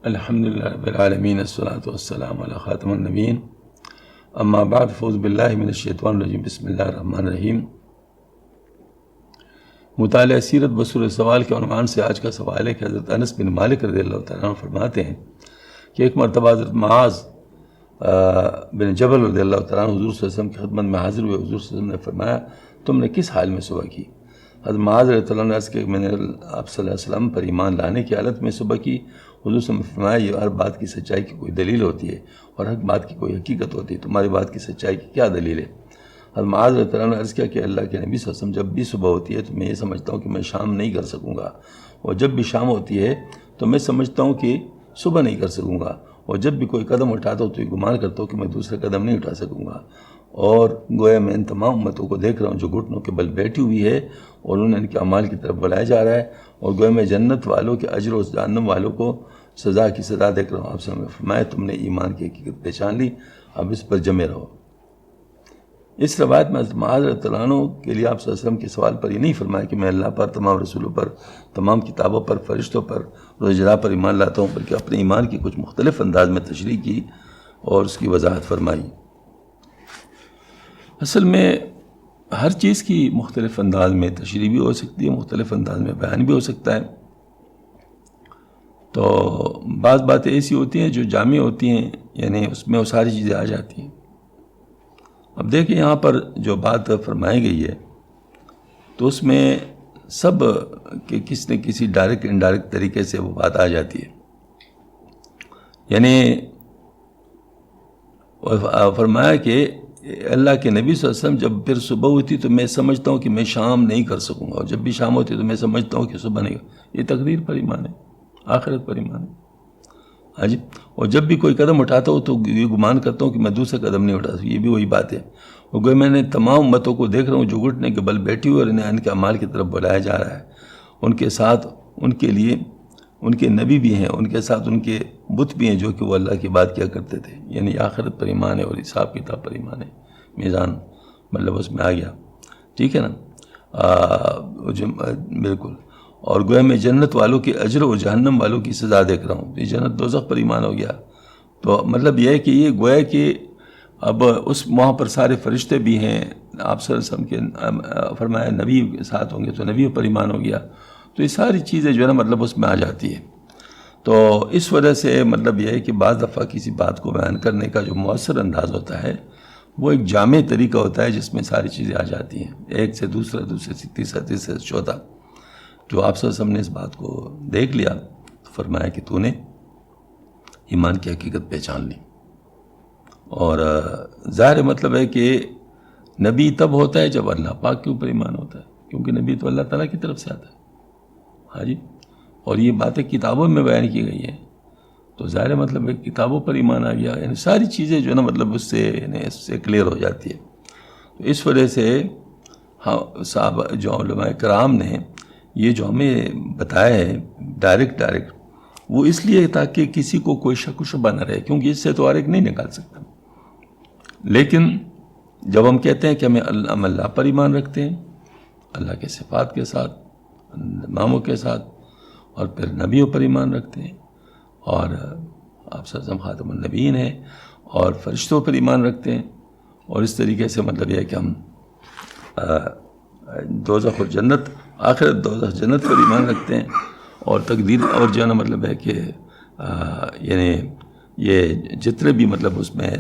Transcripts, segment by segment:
الحمدللہ رب العالمین الصلاۃ والسلام علی خاتم النبیین اما بعد فاعوذ باللہ من الشیطان الرجیم بسم اللہ الرحمن الرحیم۔ مطالعہ سیرت بصور سوال کے عنوان سے آج کا سوال ہے کہ حضرت انس بن مالک رضی اللہ تعالیٰ عنہ فرماتے ہیں کہ ایک مرتبہ حضرت معاذ بن جبل رضی اللہ تعالیٰ عنہ حضور صلی اللہ علیہ وسلم کی خدمت میں حاضر ہوئے۔ حضور صلی اللہ علیہ وسلم نے فرمایا تم نے کس حال میں صبح کی؟ حضرت معاذ رضی اللہ عنہ کہ میں نے آپ صلی اللہ علیہ وسلم پر ایمان لانے کی حالت میں صبح کی۔ حضور صلی اللہ علیہ وسلم نے فرمایا یہ ہر بات کی سچائی کی کوئی دلیل ہوتی ہے اور ہر بات کی کوئی حقیقت ہوتی ہے، تمہاری بات کی سچائی کی کیا دلیل ہے؟ حضرت معاذ رضی اللہ عنہ نے عرض کیا کہ اللہ کے نبی صلی اللہ علیہ وسلم جب بھی صبح ہوتی ہے تو میں یہ سمجھتا ہوں کہ میں شام نہیں کر سکوں گا، اور جب بھی شام ہوتی ہے تو میں سمجھتا ہوں کہ صبح نہیں کر سکوں گا، اور جب بھی کوئی قدم اٹھاتا ہوں تو یہ گمان کرتا ہوں کہ میں دوسرا قدم نہیں اٹھا سکوں گا، اور گویا میں ان تمام امتوں کو دیکھ رہا ہوں جو گھٹنوں کے بل بیٹھی ہوئی ہے اور انہیں ان کے اعمال کی طرف بلایا جا رہا ہے، اور گویا میں جنت والوں کے اجر و جہنم والوں کو سزا کی سزا دیکھ رہا ہوں۔ آپ سے ہمیں فرمایا تم نے ایمان کی حقیقت پہچان لی، اب اس پر جمے رہو۔ اس روایت میں حضرت معاذ رضی اللہ عنہ کے لیے آپ صلی اللہ علیہ وسلم کے سوال پر یہ نہیں فرمایا کہ میں اللہ پر، تمام رسولوں پر، تمام کتابوں پر، فرشتوں پر، روز جزا پر ایمان لاتا ہوں، بلکہ اپنے ایمان کی کچھ مختلف انداز میں تشریح کی اور اس کی وضاحت فرمائی۔ اصل میں ہر چیز کی مختلف انداز میں تشریح بھی ہو سکتی ہے، مختلف انداز میں بیان بھی ہو سکتا ہے، تو بعض باتیں ایسی ہوتی ہیں جو جامع ہوتی ہیں، یعنی اس میں وہ ساری چیزیں آ جاتی ہیں۔ اب دیکھیں یہاں پر جو بات فرمائی گئی ہے تو اس میں سب کہ کس نے کسی ڈائریکٹ انڈائریکٹ طریقے سے وہ بات آ جاتی ہے، یعنی فرمایا کہ اللہ کے نبی صلی اللہ علیہ وسلم جب پھر صبح ہوتی تو میں سمجھتا ہوں کہ میں شام نہیں کر سکوں گا، اور جب بھی شام ہوتی تو میں سمجھتا ہوں کہ صبح نہیں۔ یہ تقدیر پر ایمان ہے، آخرت پر ایمان ہے۔ ہاں جی، اور جب بھی کوئی قدم اٹھاتا ہوں تو یہ گمان کرتا ہوں کہ میں دوسرا قدم نہیں اٹھا سکتا، یہ بھی وہی بات ہے۔ اور گویا میں نے تمام امتوں کو دیکھ رہا ہوں جو گھٹنے کے بل بیٹھی ہوئی اور انہیں ان کے اعمال کی طرف بلایا جا رہا ہے، ان کے ساتھ ان کے لیے ان کے نبی بھی ہیں، ان کے ساتھ ان کے بت بھی ہیں جو کہ وہ اللہ کی بات کیا کرتے تھے، یعنی آخرت پر ایمان ہے اور حساب کتاب پر ایمان ہے، میزان مطلب اس میں آ گیا، ٹھیک ہے نا، بالکل۔ اور گویا میں جنت والوں کے اجر اور جہنم والوں کی سزا دیکھ رہا ہوں، یہ جنت دوزخ پر ایمان ہو گیا، تو مطلب یہ ہے کہ یہ گویا کہ اب اس وہاں پر سارے فرشتے بھی ہیں، آپ صلی اللہ علیہ وسلم کے فرمایا نبی کے ساتھ ہوں گے تو نبیوں پر ایمان ہو گیا، تو یہ ساری چیزیں جو ہے نا مطلب اس میں آ جاتی ہے۔ تو اس وجہ سے مطلب یہ ہے کہ بعض دفعہ کسی بات کو بیان کرنے کا جو مؤثر انداز ہوتا ہے وہ ایک جامع طریقہ ہوتا ہے جس میں ساری چیزیں آ جاتی ہیں، ایک سے دوسرا، دوسرے سے تیسرا، تیسرے سے چوتھا۔ جو آپ صلی اللہ علیہ وسلم نے اس بات کو دیکھ لیا تو فرمایا کہ تو نے ایمان کی حقیقت پہچان لی، اور ظاہر مطلب ہے کہ نبی تب ہوتا ہے جب اللہ پاک کے اوپر ایمان ہوتا ہے، کیونکہ نبی تو اللہ تعالیٰ کی طرف سے آتا ہے، ہاں جی، اور یہ باتیں کتابوں میں بیان کی گئی ہیں، تو ظاہر مطلب ہے کتابوں پر ایمان آ گیا، یعنی ساری چیزیں جو ہے نا مطلب اس سے کلیئر ہو جاتی ہے۔ تو اس وجہ سے ہاں صحابہ جو علماء کرام نے یہ جو ہمیں بتایا ہے ڈائریکٹ وہ اس لیے تاکہ کسی کو کوئی شک و شبہ نہ رہے، کیونکہ اس سے تو ہر ایک نہیں نکال سکتا۔ لیکن جب ہم کہتے ہیں کہ ہم اللہ پر ایمان رکھتے ہیں، اللہ کے صفات کے ساتھ، ناموں کے ساتھ، اور پھر نبیوں پر ایمان رکھتے ہیں، اور آپ صلی اللہ علیہ وسلم خاتم النبیین ہیں، اور فرشتوں پر ایمان رکھتے ہیں، اور اس طریقے سے مطلب یہ ہے کہ ہم دوزخ اور جنت، آخرت دوزخ جنت پر ایمان رکھتے ہیں، اور تقدیر اور جو ہے نا مطلب ہے کہ یعنی یہ جتنے بھی مطلب اس میں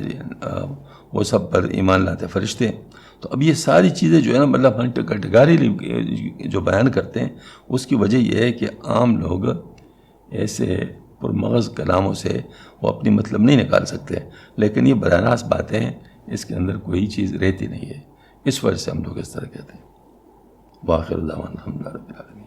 وہ سب پر ایمان لاتے فرشتے ہیں۔ تو اب یہ ساری چیزیں جو ہے نا مطلب ہم کٹگاری جو بیان کرتے ہیں اس کی وجہ یہ ہے کہ عام لوگ ایسے پرمغز کلاموں سے وہ اپنی مطلب نہیں نکال سکتے، لیکن یہ براہ راست باتیں ہیں، اس کے اندر کوئی چیز رہتی نہیں ہے، اس وجہ سے ہم لوگ اس طرح کہتے ہیں۔ وآخر دعوانا الحمدللہ رب العالمین۔